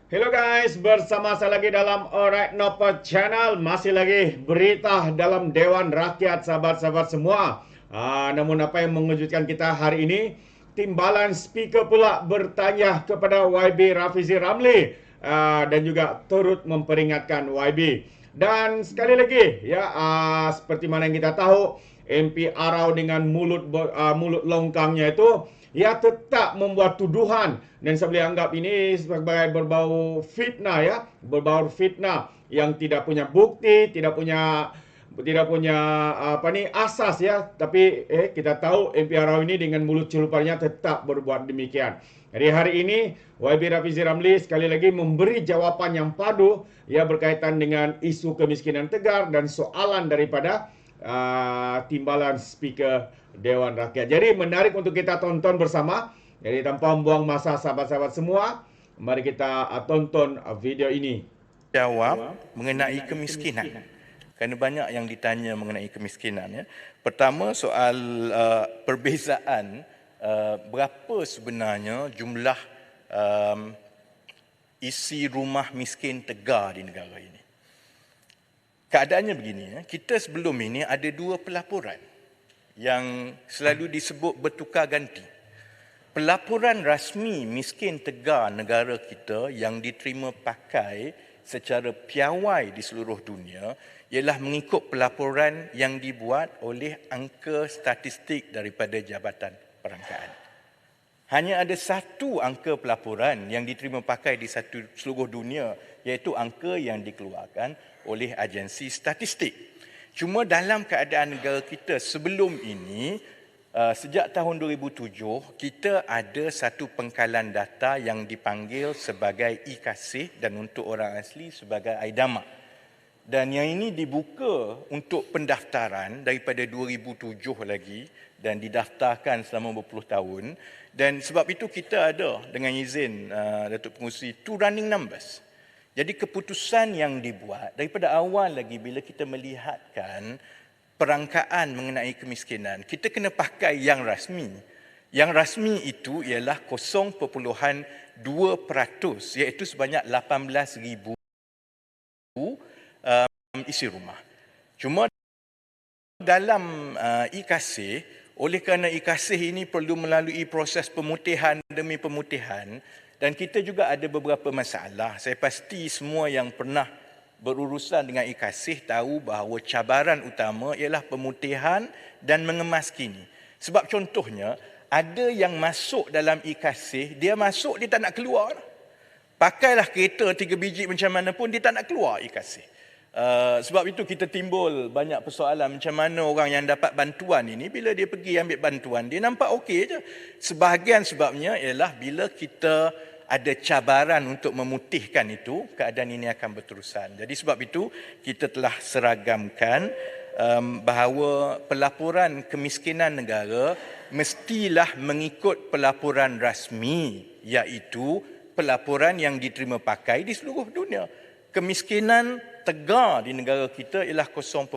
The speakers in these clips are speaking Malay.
Hello guys, bersama saya lagi dalam Alright Nopo Channel. Masih lagi berita dalam Dewan Rakyat, sahabat-sahabat semua. Namun apa yang mengejutkan kita hari ini, Timbalan Speaker pula bertanya kepada YB Rafizi Ramli dan juga turut memperingatkan YB. Dan sekali lagi, ya seperti mana yang kita tahu, MP Arau dengan mulut longkangnya itu ia tetap membuat tuduhan dan saya boleh anggap ini sebagai berbau fitnah, ya, berbau fitnah yang tidak punya bukti, tidak punya apa ni asas, ya, tapi kita tahu MPRO ini dengan mulut celupannya tetap berbuat demikian. Jadi hari ini YB Rafizi Ramli sekali lagi memberi jawapan yang padu, ya, berkaitan dengan isu kemiskinan tegar dan soalan daripada timbalan Speaker Dewan Rakyat. Jadi menarik untuk kita tonton bersama. Jadi tanpa membuang masa sahabat-sahabat semua, mari kita tonton video ini. Jawab mengenai kemiskinan. Kerana banyak yang ditanya mengenai kemiskinan. Ya. Pertama soal perbezaan berapa sebenarnya jumlah isi rumah miskin tegar di negara ini. Keadaannya begini, ya. Kita sebelum ini ada dua pelaporan yang selalu disebut bertukar ganti. Pelaporan rasmi miskin tegar negara kita yang diterima pakai secara piawai di seluruh dunia ialah mengikut pelaporan yang dibuat oleh angka statistik daripada Jabatan Perangkaan. Hanya ada satu angka pelaporan yang diterima pakai di seluruh dunia, iaitu angka yang dikeluarkan oleh agensi statistik. Cuma dalam keadaan negara kita sebelum ini, sejak tahun 2007, kita ada satu pengkalan data yang dipanggil sebagai e-Kasih dan untuk orang asli sebagai Aidama. Dan yang ini dibuka untuk pendaftaran daripada 2007 lagi dan didaftarkan selama berpuluh tahun. Dan sebab itu kita ada, dengan izin Datuk Pengerusi, two running numbers. Jadi keputusan yang dibuat daripada awal lagi bila kita melihatkan perangkaan mengenai kemiskinan, kita kena pakai yang rasmi. Yang rasmi itu ialah 0.2%, iaitu sebanyak 18,000 isi rumah. Cuma dalam e-Kasih, oleh kerana e-Kasih ini perlu melalui proses pemutihan demi pemutihan, dan kita juga ada beberapa masalah. Saya pasti semua yang pernah berurusan dengan e-Kasih tahu bahawa cabaran utama ialah pemutihan dan mengemas kini. Sebab contohnya, ada yang masuk dalam e-Kasih, dia masuk, dia tak nak keluar. Pakailah kereta 3 biji macam mana pun, dia tak nak keluar e-Kasih. Sebab itu kita timbul banyak persoalan macam mana orang yang dapat bantuan ini bila dia pergi ambil bantuan dia nampak okey je. Sebahagian sebabnya ialah bila kita ada cabaran untuk memutihkan itu, keadaan ini akan berterusan. Jadi sebab itu kita telah seragamkan bahawa pelaporan kemiskinan negara mestilah mengikut pelaporan rasmi, iaitu pelaporan yang diterima pakai di seluruh dunia. Kemiskinan tegar di negara kita ialah 0.2%.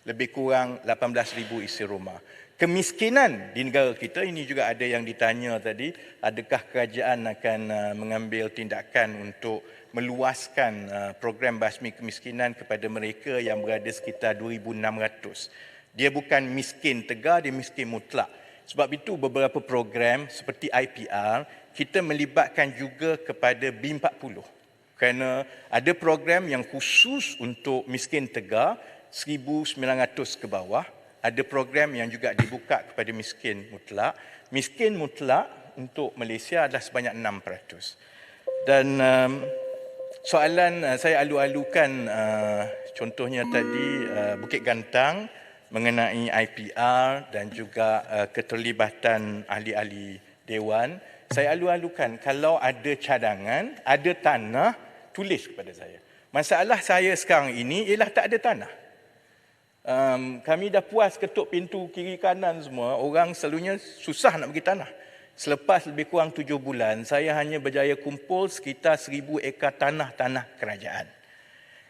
Lebih kurang 18,000 isi rumah. Kemiskinan di negara kita, ini juga ada yang ditanya tadi, adakah kerajaan akan mengambil tindakan untuk meluaskan program basmi kemiskinan kepada mereka yang berada sekitar 2,600. Dia bukan miskin tegar, dia miskin mutlak. Sebab itu beberapa program seperti IPR, kita melibatkan juga kepada B40. Kerana ada program yang khusus untuk miskin tegar 1,900 ke bawah. Ada program yang juga dibuka kepada miskin mutlak. Miskin mutlak untuk Malaysia adalah sebanyak 6%. Dan soalan saya alu-alukan contohnya tadi Bukit Gantang mengenai IPR dan juga keterlibatan ahli-ahli Dewan. Saya alu-alukan kalau ada cadangan, ada tanah, tulis kepada saya. Masalah saya sekarang ini ialah tak ada tanah. Kami dah puas ketuk pintu kiri kanan semua, orang selalunya susah nak bagi tanah. Selepas lebih kurang 7 bulan, saya hanya berjaya kumpul sekitar 1,000 ekar tanah-tanah kerajaan.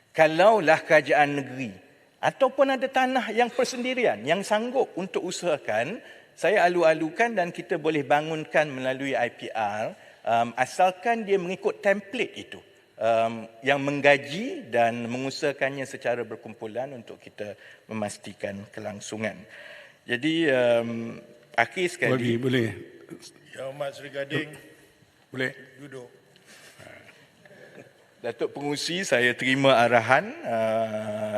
Kalaulah kerajaan negeri ataupun ada tanah yang persendirian yang sanggup untuk usahakan, saya alu-alukan dan kita boleh bangunkan melalui IPR asalkan dia mengikut template itu yang menggaji dan mengusahakannya secara berkumpulan untuk kita memastikan kelangsungan. Jadi akhir sekali. Boleh. Yang Amat Seri Gading, Boleh. duduk. Datuk Pengurusi, saya terima arahan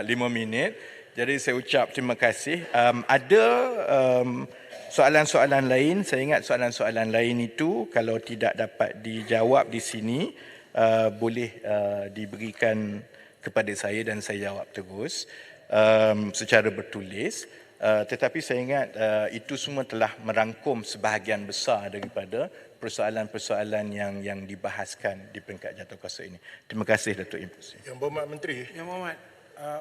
5 minit. Jadi saya ucap terima kasih. Ada soalan-soalan lain, saya ingat soalan-soalan lain itu kalau tidak dapat dijawab di sini, boleh diberikan kepada saya dan saya jawab terus secara bertulis. Tetapi saya ingat itu semua telah merangkum sebahagian besar daripada persoalan-persoalan yang dibahaskan di peringkat jatuhkuasa ini. Terima kasih Datuk Im Pusri. Yang Berhormat Menteri, Yang Berhormat,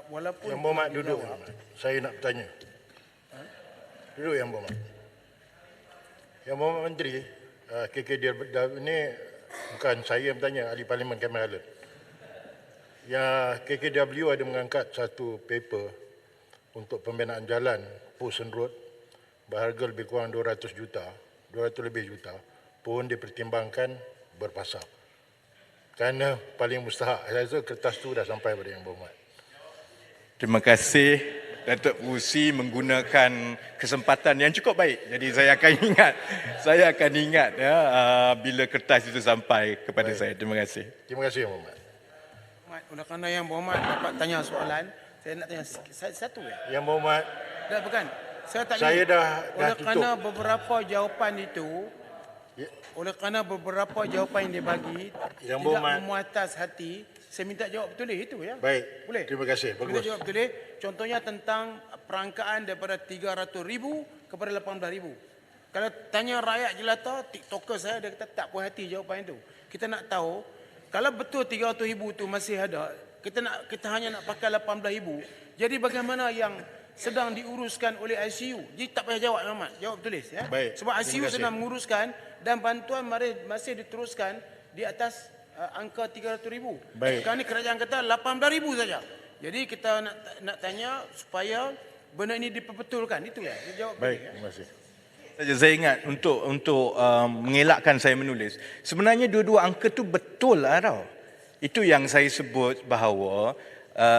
walaupun Yang Berhormat telah duduk. dijawab, Saya nak bertanya. Duduk Yang Berhormat. Yang Berhormat Menteri, KKDW ini bukan saya yang bertanya, Ahli Parlimen Cameron Highland. Yang KKDW ada mengangkat satu paper untuk pembinaan jalan Posen Road berharga lebih kurang 200 lebih juta pun dipertimbangkan berpasar. Kerana paling mustahak, saya rasa kertas tu dah sampai pada Yang Berhormat. Terima kasih Datuk Pengurusi menggunakan kesempatan yang cukup baik. Jadi saya akan ingat ya, bila kertas itu sampai kepada saya. Terima kasih. Terima kasih Yang Berhormat. oleh kerana Yang Berhormat dapat tanya soalan, saya nak tanya satu ya. Yang Berhormat, Dah bukan. Saya tak Saya ingin. dah Oleh kerana tutup. beberapa jawapan itu, Ya. oleh kerana beberapa jawapan yang dia bagi Yang tidak Berhormat. memuatas hati, saya minta jawab betul itu ya. Baik. Boleh? Terima kasih. Minta Bagus. jawab betul. Contohnya tentang perangkaan daripada 300,000 kepada 18,000. Kalau tanya rakyat jelata, tiktoker saya dia kata tak puas hati jawapan itu. Kita nak tahu kalau betul 300,000 itu masih ada, kita hanya nak pakai 18,000. Jadi bagaimana yang sedang diuruskan oleh ICU? Jadi tak payah jawab Muhammad, jawab tulis ya. Baik, Sebab terima ICU kasih. sedang menguruskan dan bantuan masih diteruskan di atas angka 300,000. Baik. Sekarang ni kerajaan kata 18,000 saja. Jadi kita nak tanya supaya benda ini diperbetulkan. Itu ya. Dia jawab Baik. tulis, ya. Terima kasih. Saja saya ingat untuk mengelakkan saya menulis. Sebenarnya dua-dua angka tu betul lah tau. Itu yang saya sebut bahawa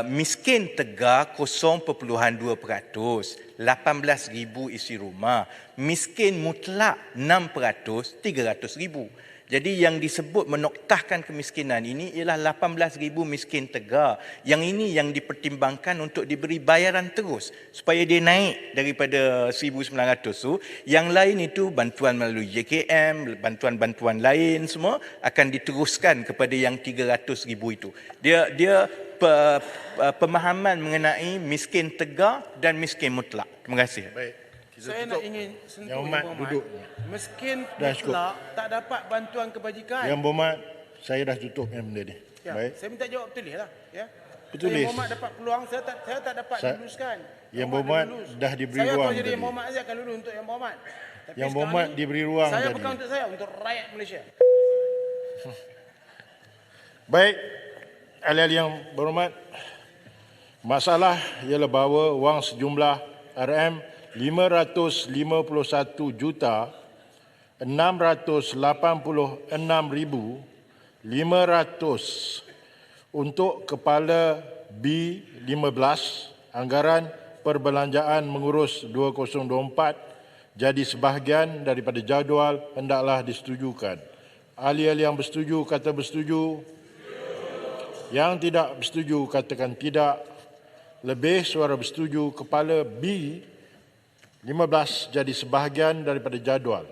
miskin tegar 0.2%, 18,000 isi rumah. Miskin mutlak 6%, 300,000. Jadi yang disebut menoktahkan kemiskinan ini ialah 18,000 miskin tegar. Yang ini yang dipertimbangkan untuk diberi bayaran terus supaya dia naik daripada 1,900 tu. Yang lain itu bantuan melalui JKM, bantuan-bantuan lain semua akan diteruskan kepada yang 300,000 itu. Dia pemahaman mengenai miskin tegar dan miskin mutlak. Terima kasih. Baik. Kita Saya tutup. nak ingin sentuh Yang Berhormat duduk. Miskin Dah cukup. mutlak tak dapat bantuan kebajikan. Yang Berhormat, saya dah tutup yang benda ni. Ya, Baik. saya minta jawab tulis lah. Ya. Bertulis. Yang Berhormat dapat peluang, saya tak dapat luluskan. Yang Berhormat dah diberi saya ruang kalau jadi tadi. Yang Berhormat saya akan lulus untuk Yang Berhormat. Tapi Yang sekarang Berhormat ni, diberi ruang Saya tadi. bukan untuk saya, untuk rakyat Malaysia. Baik. Ahli-ahli yang berhormat, masalah ialah bahawa wang sejumlah RM551,686,500 untuk kepala B15 anggaran perbelanjaan mengurus 2024 jadi sebahagian daripada jadual hendaklah disetujukan. Ahli-ahli yang bersetuju kata bersetuju. Yang tidak bersetuju katakan tidak. Lebih suara bersetuju kepala B15 jadi sebahagian daripada jadual.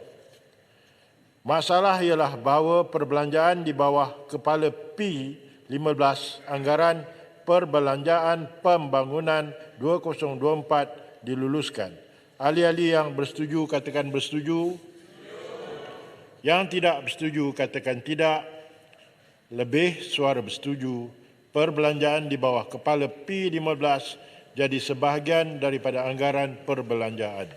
Masalah ialah bahawa perbelanjaan di bawah kepala P15 anggaran perbelanjaan pembangunan 2024 diluluskan. Ahli-ahli yang bersetuju katakan bersetuju. Yang tidak bersetuju katakan tidak. Lebih suara bersetuju perbelanjaan di bawah kepala P15 jadi sebahagian daripada anggaran perbelanjaan.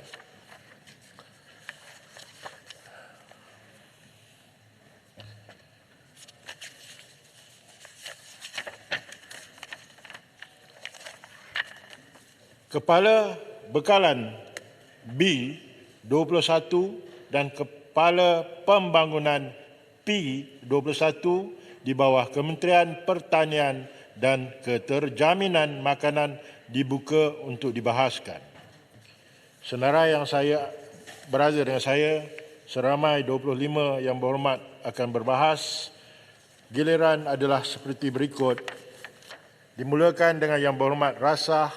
Kepala bekalan B21 dan kepala pembangunan P21 di bawah Kementerian Pertanian dan Keterjaminan Makanan dibuka untuk dibahaskan. Senarai yang saya berada dengan saya, seramai 25 yang berhormat akan berbahas. Giliran adalah seperti berikut. Dimulakan dengan Yang Berhormat Rasah,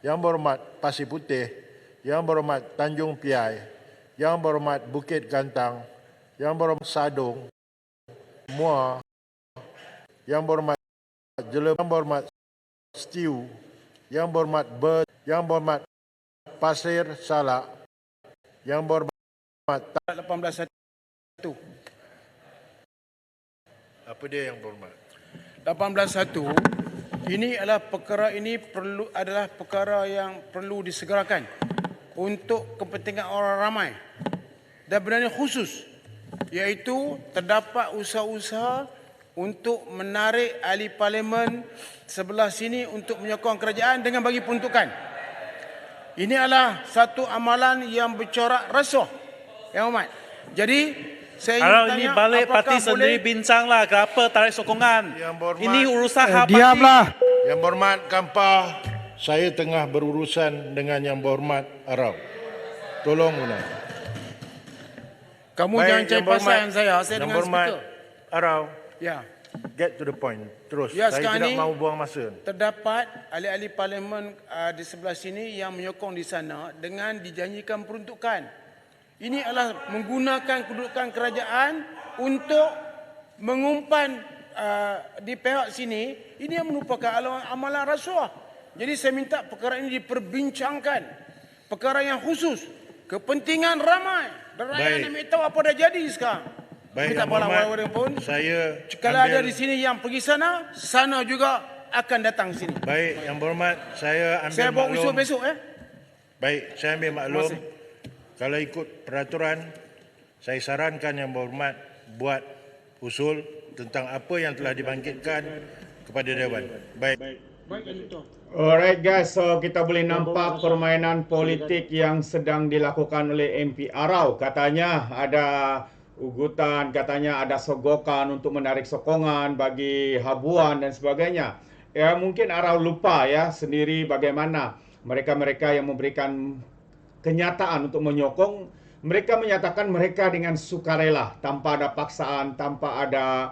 Yang Berhormat Pasir Putih, Yang Berhormat Tanjung Piai, Yang Berhormat Bukit Gantang, Yang Berhormat Sadong, Muar, Yang Berhormat Jelema, Yang Berhormat Stew, Yang Berhormat Bert, Yang Berhormat Pasir Salak, Yang Berhormat 18.1. Apa dia Yang Berhormat? 18.1 ini adalah perkara yang perlu disegerakan untuk kepentingan orang ramai dan benda khusus, iaitu terdapat usaha-usaha untuk menarik ahli parlimen sebelah sini untuk menyokong kerajaan dengan bagi peruntukan. Ini adalah satu amalan yang bercorak rasuah, Yang Hormat. Jadi saya ingin Kalau tanya, ini balik parti sendiri bincanglah kenapa tarik sokongan. Yang Berhormat. Ini urusan hak parti. diamlah. Yang Berhormat Kampar, saya tengah berurusan dengan Yang Berhormat Arau. Tolong guna. Kamu Baik, jangan Yang cari Berhormat. pasal saya Yang dengan Berhormat speaker. Arau, Ya. get to the point. Terus, Ya, saya sekarang tidak ni- mahu buang masa. Terdapat ahli-ahli parlimen di sebelah sini yang menyokong di sana dengan dijanjikan peruntukan. Ini adalah menggunakan kedudukan kerajaan untuk mengumpan di pihak sini. Ini yang merupakan amalan rasuah. Jadi saya minta perkara ini diperbincangkan. Perkara yang khusus, kepentingan ramai. Dan rakyat Baik. nak ambil tahu apa dah jadi sekarang. Baik, Minta Yang bola Berhormat, orang pun. saya Kalau ada di sini yang pergi sana, sana juga akan datang sini. Baik, Yang Berhormat, saya ambil Saya bawa maklum. usul besok Baik, saya ambil maklum. Terima Kalau ikut peraturan, saya sarankan Yang Berhormat buat usul tentang apa yang telah dibangkitkan kepada Dewan. Baik. Alright guys, so kita boleh nampak permainan politik yang sedang dilakukan oleh MP Arau. Katanya ada ugutan, katanya ada sogokan untuk menarik sokongan bagi habuan dan sebagainya. Ya mungkin Arau lupa ya sendiri bagaimana mereka-mereka yang memberikan kenyataan untuk menyokong, mereka menyatakan mereka dengan sukarela, tanpa ada paksaan, tanpa ada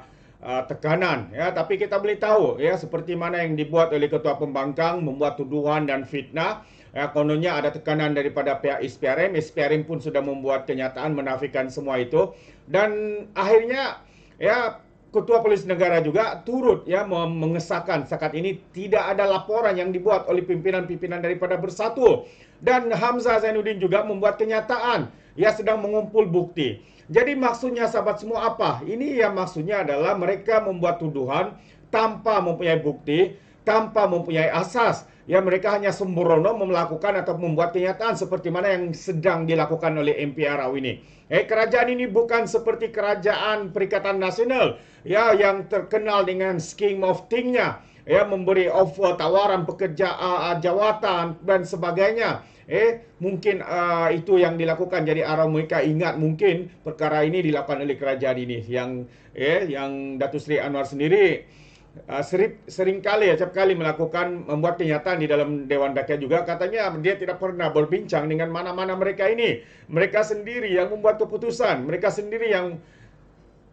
tekanan ya. Tapi kita boleh tahu ya seperti mana yang dibuat oleh ketua pembangkang, membuat tuduhan dan fitnah ya. Kononnya ada tekanan daripada pihak SPRM pun sudah membuat kenyataan menafikan semua itu, dan akhirnya ya ketua polis negara juga turut ya mengesahkan setakat ini tidak ada laporan yang dibuat oleh pimpinan-pimpinan daripada Bersatu, dan Hamzah Zainuddin juga membuat kenyataan ia sedang mengumpul bukti. Jadi maksudnya sahabat semua apa? Ini yang maksudnya adalah mereka membuat tuduhan tanpa mempunyai bukti, tanpa mempunyai asas. Ya mereka hanya sembrono melakukan atau membuat kenyataan seperti mana yang sedang dilakukan oleh MP Arau ini. Kerajaan ini bukan seperti kerajaan Perikatan Nasional ya yang terkenal dengan scheme of thing-nya, ya memberi offer tawaran pekerjaan, jawatan dan sebagainya. Mungkin itu yang dilakukan. Jadi Arau mereka ingat mungkin perkara ini dilakukan oleh kerajaan ini yang Datuk Seri Anwar sendiri seringkali setiap kali membuat kenyataan di dalam Dewan Rakyat juga, katanya dia tidak pernah berbincang dengan mana-mana mereka ini. Mereka sendiri yang membuat keputusan, mereka sendiri yang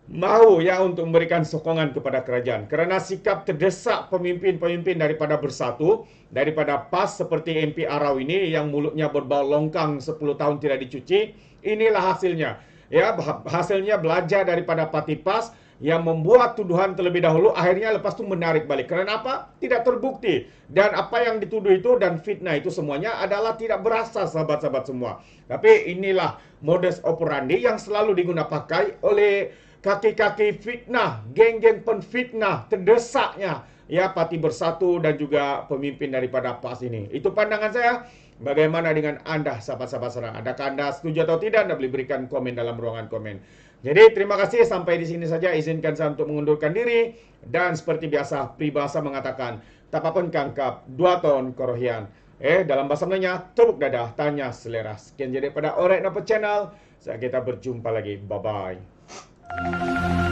mahu ya untuk memberikan sokongan kepada kerajaan. Kerana sikap terdesak pemimpin-pemimpin daripada Bersatu, daripada PAS seperti MP Arau ini yang mulutnya berbau longkang 10 tahun tidak dicuci, inilah hasilnya. Ya, hasilnya belajar daripada parti PAS yang membuat tuduhan terlebih dahulu, akhirnya lepas itu menarik balik. Kerana apa? Tidak terbukti. Dan apa yang dituduh itu dan fitnah itu semuanya adalah tidak berasas, sahabat-sahabat semua. Tapi inilah modus operandi yang selalu digunakan pakai oleh kaki-kaki fitnah, geng-geng penfitnah, terdesaknya ya Parti Bersatu dan juga pemimpin daripada PAS ini. Itu pandangan saya. Bagaimana dengan anda, sahabat-sahabat serang? Adakah anda setuju atau tidak? Anda boleh berikan komen dalam ruangan komen. Jadi terima kasih, sampai di sini saja. Izinkan saya untuk mengundurkan diri. Dan seperti biasa, peribahasa mengatakan, tapapun kangkap, 2 tahun korohian. Dalam bahasa Melayanya, tepuk dadah, tanya selera. Sekian jadi pada Alright Napa Channel. Kita berjumpa lagi. Bye-bye. Wabarakatuh.